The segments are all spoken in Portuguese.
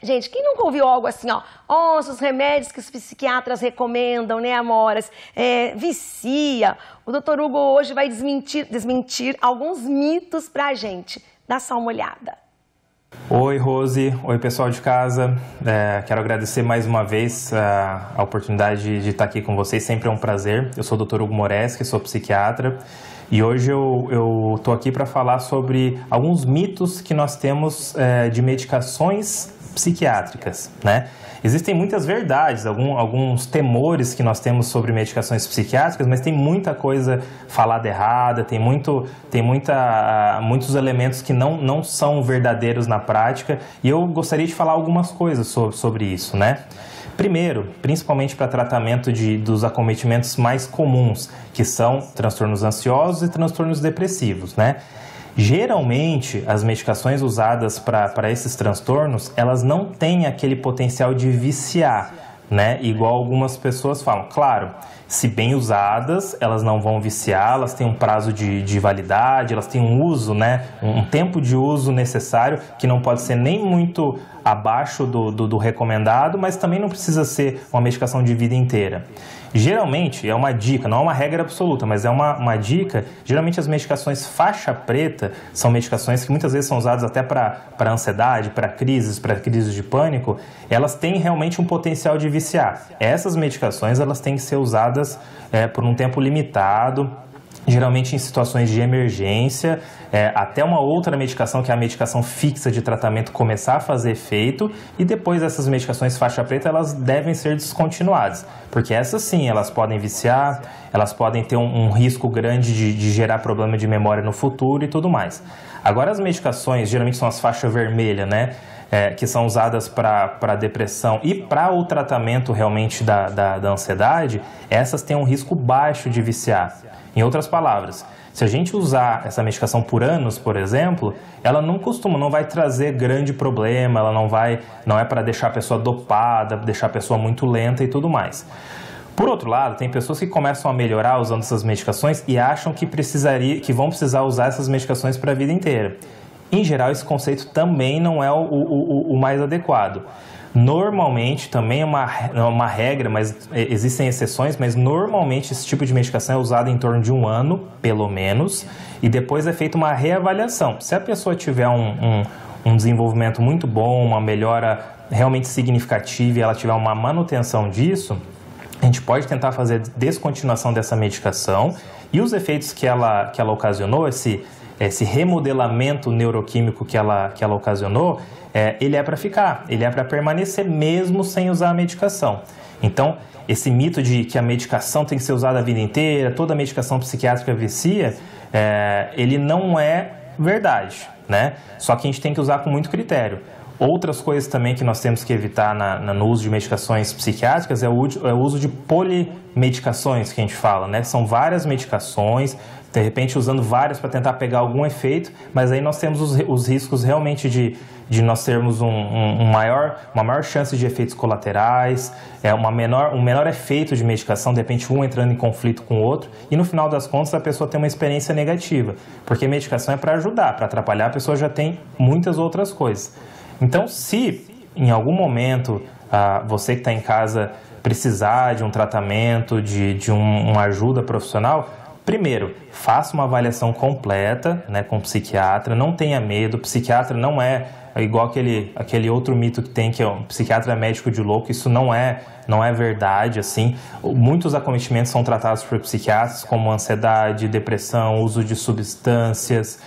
Gente, quem nunca ouviu algo assim, ó, os remédios que os psiquiatras recomendam, né, amoras, vicia. O doutor Hugo hoje vai desmentir alguns mitos pra gente. Dá só uma olhada. Oi, Rose. Oi, pessoal de casa. Quero agradecer mais uma vez a oportunidade de estar aqui com vocês. Sempre é um prazer. Eu sou o Dr. Hugo Moreschi, sou psiquiatra. E hoje eu estou aqui para falar sobre alguns mitos que nós temos de medicações psiquiátricas, né? Existem muitas verdades, alguns temores que nós temos sobre medicações psiquiátricas, mas tem muita coisa falada errada, tem muitos elementos que não são verdadeiros na prática, e eu gostaria de falar algumas coisas sobre isso, né? Primeiro, principalmente para tratamento dos acometimentos mais comuns, que são transtornos ansiosos e transtornos depressivos, né? Geralmente, as medicações usadas para esses transtornos, elas não têm aquele potencial de viciar, né? Igual algumas pessoas falam. Claro, se bem usadas, elas não vão viciar, elas têm um prazo de validade, elas têm um uso, né? Um tempo de uso necessário, que não pode ser nem muito abaixo do recomendado, mas também não precisa ser uma medicação de vida inteira. Geralmente, é uma dica, não é uma regra absoluta, mas é uma dica. Geralmente as medicações faixa preta são medicações que muitas vezes são usadas até para ansiedade, para crises de pânico. Elas têm realmente um potencial de viciar. Essas medicações elas têm que ser usadas por um tempo limitado, geralmente em situações de emergência, até uma outra medicação, que é a medicação fixa de tratamento, começar a fazer efeito, e depois essas medicações faixa preta, elas devem ser descontinuadas, porque essas sim, elas podem viciar, elas podem ter um risco grande de gerar problema de memória no futuro e tudo mais. Agora as medicações, geralmente são as faixas vermelhas, né? Que são usadas para depressão e para o tratamento realmente da ansiedade, essas têm um risco baixo de viciar. Em outras palavras, se a gente usar essa medicação por anos, por exemplo, ela não vai trazer grande problema, ela não é para deixar a pessoa dopada, deixar a pessoa muito lenta e tudo mais. Por outro lado, tem pessoas que começam a melhorar usando essas medicações e acham que vão precisar usar essas medicações para a vida inteira. Em geral, esse conceito também não é o mais adequado. Normalmente, também é uma regra, mas existem exceções, mas normalmente esse tipo de medicação é usado em torno de 1 ano, pelo menos, e depois é feita uma reavaliação. Se a pessoa tiver um desenvolvimento muito bom, uma melhora realmente significativa e ela tiver uma manutenção disso, a gente pode tentar fazer descontinuação dessa medicação, e os efeitos que ela ocasionou, esse remodelamento neuroquímico que ela ocasionou, ele é para ficar, ele é para permanecer mesmo sem usar a medicação. Então, esse mito de que a medicação tem que ser usada a vida inteira, toda medicação psiquiátrica vicia, ele não é verdade, né? Só que a gente tem que usar com muito critério. Outras coisas também que nós temos que evitar no uso de medicações psiquiátricas é o uso de polimedicações, que a gente fala, né? São várias medicações, de repente usando várias para tentar pegar algum efeito, mas aí nós temos os riscos realmente de nós termos uma maior chance de efeitos colaterais, um menor efeito de medicação, de repente um entrando em conflito com o outro, e no final das contas a pessoa tem uma experiência negativa, porque medicação é para ajudar, para atrapalhar a pessoa já tem muitas outras coisas. Então, se em algum momento você que está em casa precisar de um tratamento, de uma ajuda profissional, primeiro, faça uma avaliação completa, né, com o psiquiatra, não tenha medo, o psiquiatra não é igual aquele outro mito que tem, que é um psiquiatra médico de louco. Isso não é verdade, assim. Muitos acometimentos são tratados por psiquiatras, como ansiedade, depressão, uso de substâncias,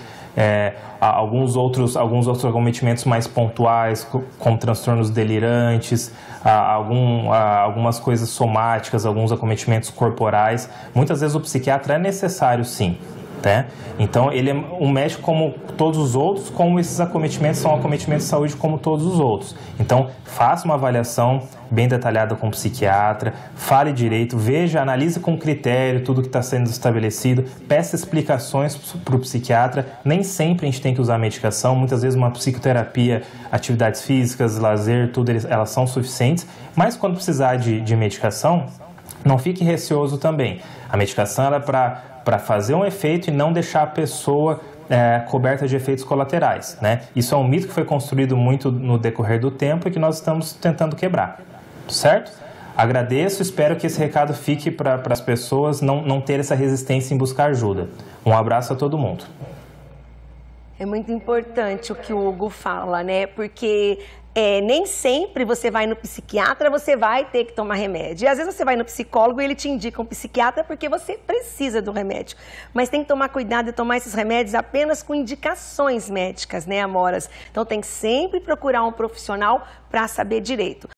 alguns outros acometimentos mais pontuais, como transtornos delirantes, algumas coisas somáticas, alguns acometimentos corporais. Muitas vezes o psiquiatra é necessário, sim. Né? Então, ele é um médico como todos os outros, como esses acometimentos são acometimentos de saúde como todos os outros. Então, faça uma avaliação bem detalhada com o psiquiatra, fale direito, veja, analise com critério tudo que está sendo estabelecido, peça explicações para o psiquiatra. Nem sempre a gente tem que usar medicação, muitas vezes uma psicoterapia, atividades físicas, lazer, tudo, elas são suficientes, mas quando precisar de medicação, não fique receoso também. A medicação é para fazer um efeito e não deixar a pessoa coberta de efeitos colaterais, né? Isso é um mito que foi construído muito no decorrer do tempo e que nós estamos tentando quebrar, certo? Agradeço, espero que esse recado fique para as pessoas não ter essa resistência em buscar ajuda. Um abraço a todo mundo. É muito importante o que o Hugo fala, né? Porque nem sempre você vai no psiquiatra, você vai ter que tomar remédio. E às vezes você vai no psicólogo e ele te indica um psiquiatra porque você precisa do remédio. Mas tem que tomar cuidado e tomar esses remédios apenas com indicações médicas, né, amoras? Então tem que sempre procurar um profissional para saber direito.